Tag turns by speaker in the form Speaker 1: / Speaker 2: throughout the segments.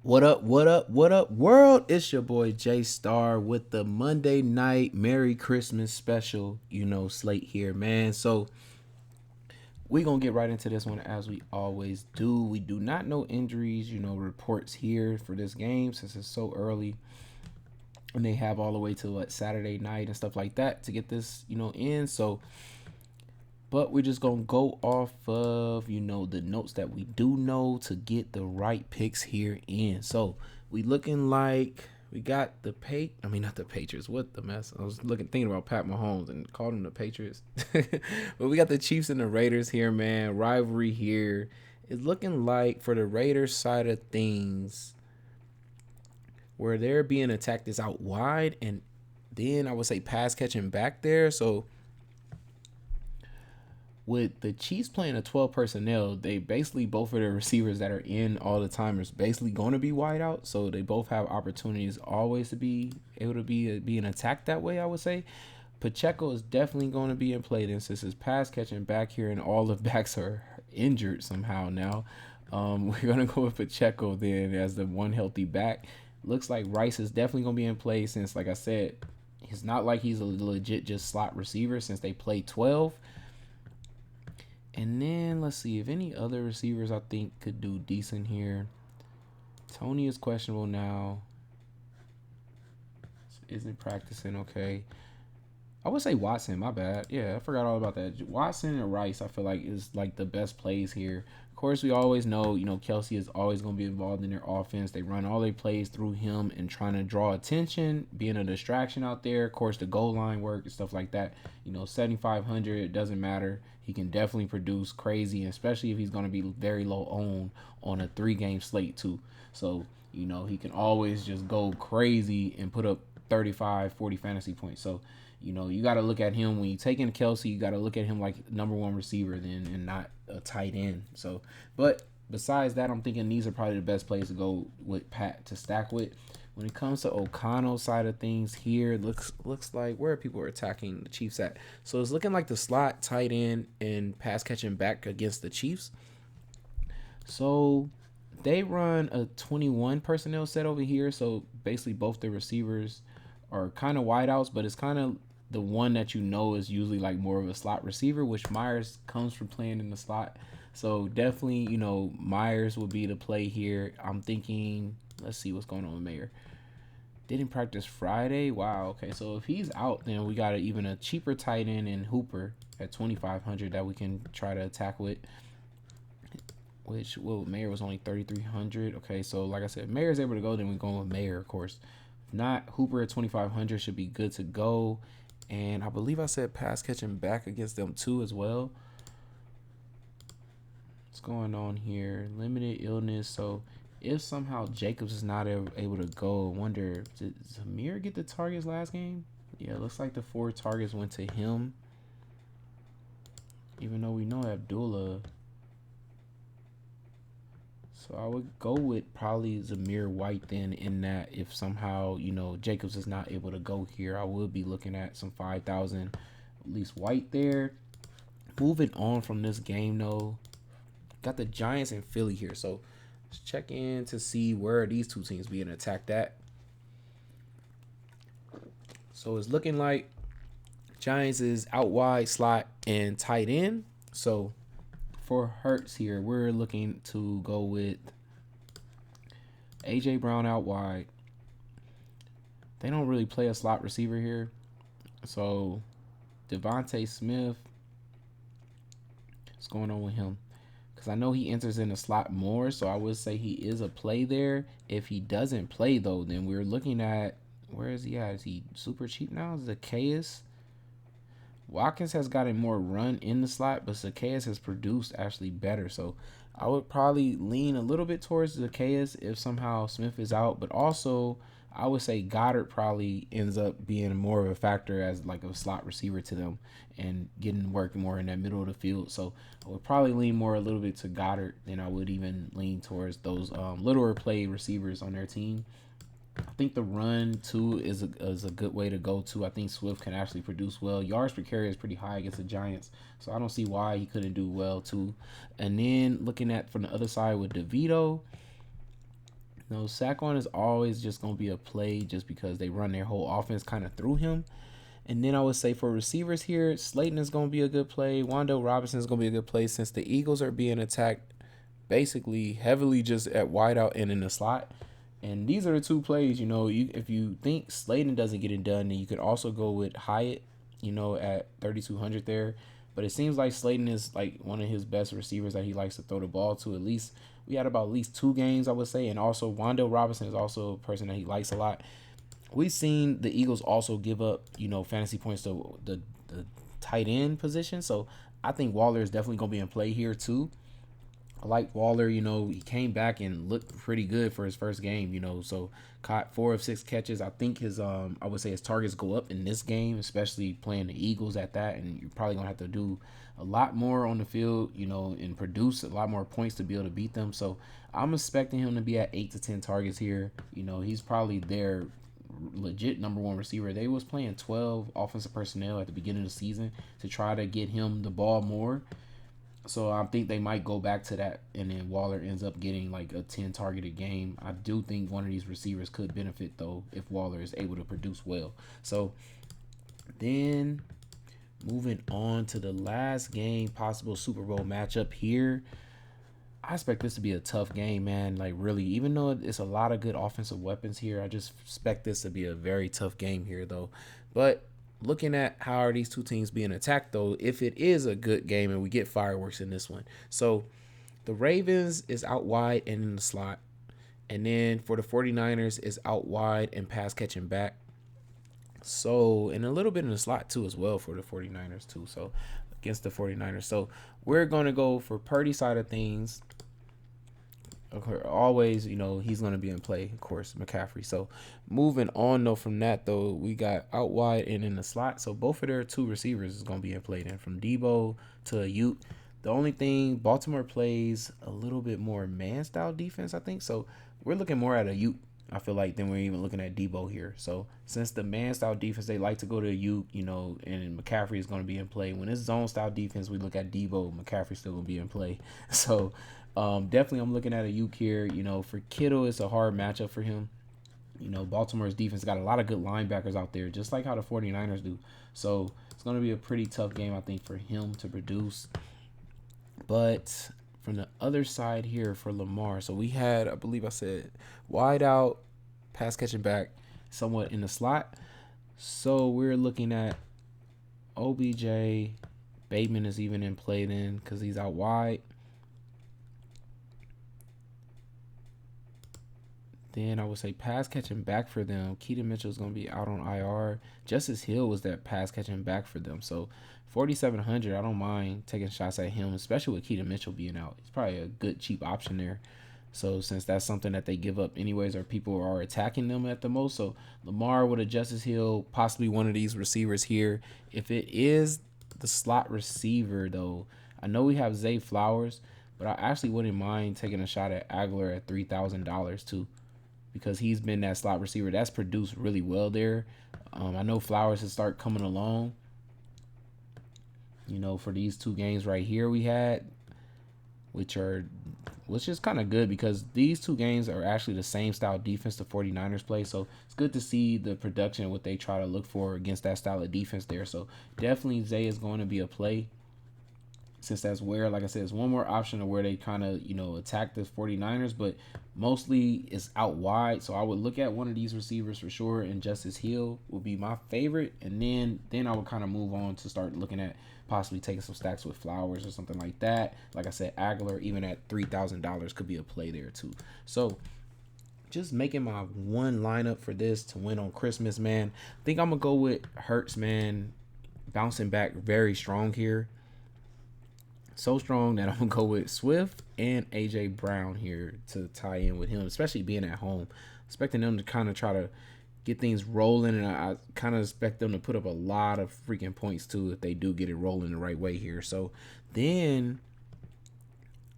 Speaker 1: What up, what up, what up, world? It's your boy J Star with the Monday night Merry Christmas special, slate here, man. So we gonna get right into this one as we always do. We do not know injuries, reports here for this game since it's so early. And they have all the way to Saturday night and stuff like that to get this, in. So but we're just gonna go off of the notes that we do know to get the right picks here in. So we looking like we got I mean not the Patriots. What the mess? I was thinking about Pat Mahomes and called them the Patriots. But we got the Chiefs and the Raiders here, man. Rivalry here. It's looking like for the Raiders side of things, where they're being attacked is out wide, and then I would say pass catching back there. So with the Chiefs playing a 12 personnel, they basically both of the receivers that are in all the time is basically going to be wide out. So they both have opportunities always to be able to be being attacked that way, I would say. Pacheco is definitely going to be in play then, since his pass catching back here and all the backs are injured somehow now. We're going to go with Pacheco then as the one healthy back. Looks like Rice is definitely going to be in play since, like I said, it's not like he's a legit just slot receiver since they play 12. And then let's see if any other receivers I think could do decent here. Tony is questionable now. Isn't practicing okay. I would say Watson, my bad. Yeah, I forgot all about that. Watson and Rice, I feel like is like the best plays here. Of course, we always know, Kelsey is always going to be involved in their offense. They run all their plays through him and trying to draw attention, being a distraction out there. Of course, the goal line work and stuff like that. 7,500, it doesn't matter. He can definitely produce crazy, especially if he's going to be very low on a 3-game slate too. So, he can always just go crazy and put up 35, 40 fantasy points. So, you got to look at him when you take in Kelsey. You got to look at him like number one receiver then, and not a tight end. So, but besides that, I'm thinking these are probably the best plays to go with Pat to stack with. When it comes to O'Connell's side of things here, looks like where people are attacking the Chiefs at. So it's looking like the slot, tight end, and pass catching back against the Chiefs. So they run a 21 personnel set over here. So basically both the receivers are kind of wideouts, but it's kind of the one that is usually like more of a slot receiver, which Myers comes from playing in the slot. So definitely, Myers will be the play here. I'm thinking, let's see what's going on with Mayer. Didn't practice Friday. Wow. Okay, so if he's out, then we got even a cheaper tight end in Hooper at 2,500 that we can try to attack with. Which, Mayer was only 3,300. Okay, so like I said, if Mayer's able to go, then we're going with Mayer, of course. If not, Hooper at 2,500 should be good to go. And I believe I said pass catching back against them too as well. What's going on here? Limited illness. So if somehow Jacobs is not able to go, I wonder, did Zamir get the targets last game? Yeah, it looks like the 4 targets went to him. Even though we know Abdullah. So I would go with probably Zamir White then, in that if somehow, Jacobs is not able to go here, I would be looking at some 5,000, at least White there. Moving on from this game though, got the Giants and Philly here. So let's check in to see where these two teams being attacked at. So it's looking like Giants is out wide, slot, and tight end. So for Hurts here, we're looking to go with A.J. Brown out wide. They don't really play a slot receiver here. So Devontae Smith, what's going on with him? Because I know he enters in the slot more, so I would say he is a play there. If he doesn't play, though, then we're looking at, where is he at? Is he super cheap now? Zacchaeus. Watkins has gotten more run in the slot, but Zacchaeus has produced actually better. So I would probably lean a little bit towards Zacchaeus if somehow Smith is out. But also, I would say Goddard probably ends up being more of a factor as like a slot receiver to them and getting work more in that middle of the field. So I would probably lean more a little bit to Goddard than I would even lean towards those littler play receivers on their team. I think the run too is a good way to go too. I think Swift can actually produce well. Yards per carry is pretty high against the Giants, so I don't see why he couldn't do well too. And then looking at from the other side with DeVito, No, Saquon is always just gonna be a play just because they run their whole offense kind of through him. And then I would say for receivers here, Slayton is gonna be a good play. Wando Robinson is gonna be a good play since the Eagles are being attacked basically heavily just at wideout and in the slot. And these are the two plays, if you think Slayton doesn't get it done, then you could also go with Hyatt, at 3,200 there. But it seems like Slayton is like one of his best receivers that he likes to throw the ball to. At least we had about at least 2 games, I would say. And also Wando Robinson is also a person that he likes a lot. We've seen the Eagles also give up, fantasy points to the tight end position. So I think Waller is definitely going to be in play here too. I like Waller, he came back and looked pretty good for his first game, so caught 4 of 6 catches. I think I would say his targets go up in this game, especially playing the Eagles at that, and you're probably gonna have to do a lot more on the field, and produce a lot more points to be able to beat them. So I'm expecting him to be at 8 to 10 targets here. He's probably their legit number one receiver. They was playing 12 offensive personnel at the beginning of the season to try to get him the ball more. So I think they might go back to that, and then Waller ends up getting like a 10 targeted game. I do think one of these receivers could benefit though if Waller is able to produce well. So then moving on to the last game, possible Super Bowl matchup here. I expect this to be a tough game, man. Like really, even though it's a lot of good offensive weapons here, I just expect this to be a very tough game here though. But looking at how are these two teams being attacked though, if it is a good game and we get fireworks in this one. So the Ravens is out wide and in the slot. And then for the 49ers is out wide and pass catching back. So, and a little bit in the slot too as well for the 49ers too. So against the 49ers. So we're going to go for Purdy side of things. Always, he's going to be in play, of course, McCaffrey. So moving on, though, from that, though, we got out wide and in the slot. So both of their two receivers is going to be in play then from Debo to Ayuk. The only thing, Baltimore plays a little bit more man-style defense, I think. So we're looking more at Ayuk, I feel like, than we're even looking at Debo here. So since the man-style defense, they like to go to Ayuk, and McCaffrey is going to be in play. When it's zone-style defense, we look at Debo, McCaffrey's still going to be in play. So definitely I'm looking at Ayuk here. For Kittle, it's a hard matchup for him. Baltimore's defense got a lot of good linebackers out there, just like how the 49ers do. So it's going to be a pretty tough game, I think, for him to produce. But from the other side here for Lamar, so we had, I believe I said, wide out, pass catching back, somewhat in the slot. So we're looking at OBJ. Bateman is even in play then because he's out wide. Then I would say pass catching back for them. Keaton Mitchell is going to be out on IR. Justice Hill was that pass catching back for them. So 4,700, I don't mind taking shots at him, especially with Keaton Mitchell being out. He's probably a good cheap option there. So since that's something that they give up anyways, or people are attacking them at the most. So Lamar with a Justice Hill, possibly one of these receivers here. If it is the slot receiver though, I know we have Zay Flowers, but I actually wouldn't mind taking a shot at Aguilar at $3,000 too, because he's been that slot receiver that's produced really well there. I know Flowers has start coming along. For these 2 games right here we had, which is kind of good because these 2 games are actually the same style defense the 49ers play. So it's good to see the production, what they try to look for against that style of defense there. So definitely Zay is going to be a play, since that's where, like I said, it's one more option of where they kind of, attack the 49ers, but mostly it's out wide. So I would look at one of these receivers for sure, and Justice Hill would be my favorite. And then I would kind of move on to start looking at possibly taking some stacks with Flowers or something like that. Like I said, Aguilar, even at $3,000, could be a play there too. So just making my one lineup for this to win on Christmas, man. I think I'm going to go with Hurts, man. Bouncing back very strong here. So strong that I'm going to go with Swift and A.J. Brown here to tie in with him, especially being at home. Expecting them to kind of try to get things rolling, and I kind of expect them to put up a lot of freaking points too if they do get it rolling the right way here. So then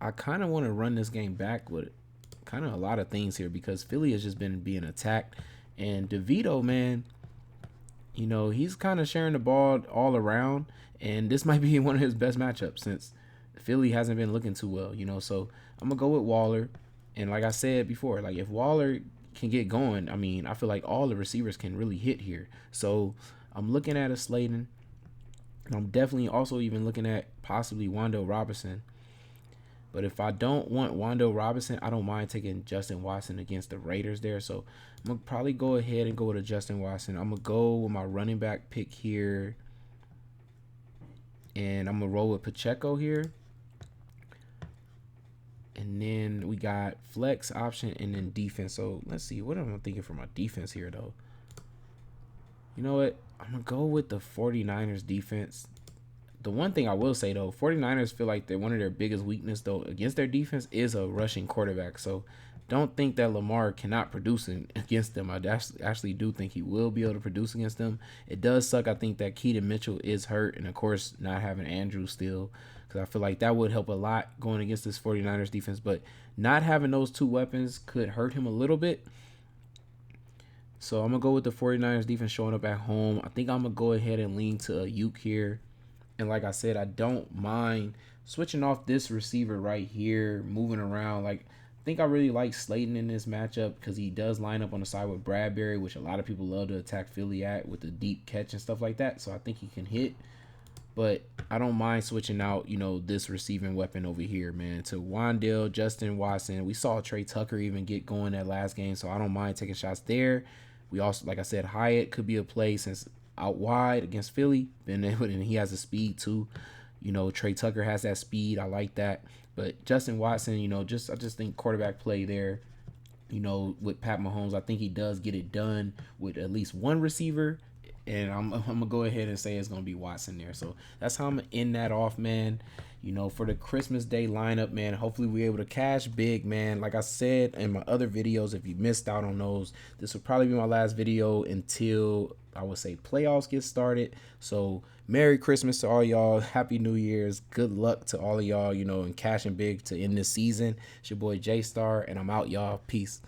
Speaker 1: I kind of want to run this game back with kind of a lot of things here because Philly has just been being attacked. And DeVito, man, he's kind of sharing the ball all around, and this might be one of his best matchups since Philly hasn't been looking too well, So I'm going to go with Waller. And like I said before, like if Waller can get going, I mean, I feel like all the receivers can really hit here. So I'm looking at a Slayton. I'm definitely also even looking at possibly Wando Robinson. But if I don't want Wando Robinson, I don't mind taking Justin Watson against the Raiders there. So I'm gonna probably go ahead and go with a Justin Watson. I'm gonna go with my running back pick here, and I'm gonna roll with Pacheco here. And then we got flex option and then defense. So let's see, what am I thinking for my defense here though? You know what? I'm gonna go with the 49ers defense. The one thing I will say though, 49ers feel like they're one of their biggest weakness though against their defense is a rushing quarterback. So don't think that Lamar cannot produce against them. I actually do think he will be able to produce against them. It does suck. I think that Keaton Mitchell is hurt, and of course not having Andrew still, because I feel like that would help a lot going against this 49ers defense. But not having those two weapons could hurt him a little bit. So I'm gonna go with the 49ers defense showing up at home. I think I'm gonna go ahead and lean to a Uke here. And like I said, I don't mind switching off this receiver right here, moving around. Like, I think I really like Slayton in this matchup because he does line up on the side with Bradbury, which a lot of people love to attack Philly at with the deep catch and stuff like that. So I think he can hit. But I don't mind switching out, this receiving weapon over here, man, to Wandale, Justin Watson. We saw Trey Tucker even get going that last game, so I don't mind taking shots there. We also, like I said, Hyatt could be a play since out wide against Philly, and he has the speed too. Trey Tucker has that speed. I like that. But Justin Watson, I just think quarterback play there. With Pat Mahomes, I think he does get it done with at least one receiver. And I'm gonna go ahead and say it's gonna be Watson there. So that's how I'm gonna end that off, man. For the Christmas Day lineup, man. Hopefully we're able to cash big, man. Like I said in my other videos, if you missed out on those, this will probably be my last video until I would say playoffs get started. So Merry Christmas to all y'all. Happy New Year's. Good luck to all of y'all, and cashing big to end this season. It's your boy J Star, and I'm out, y'all. Peace.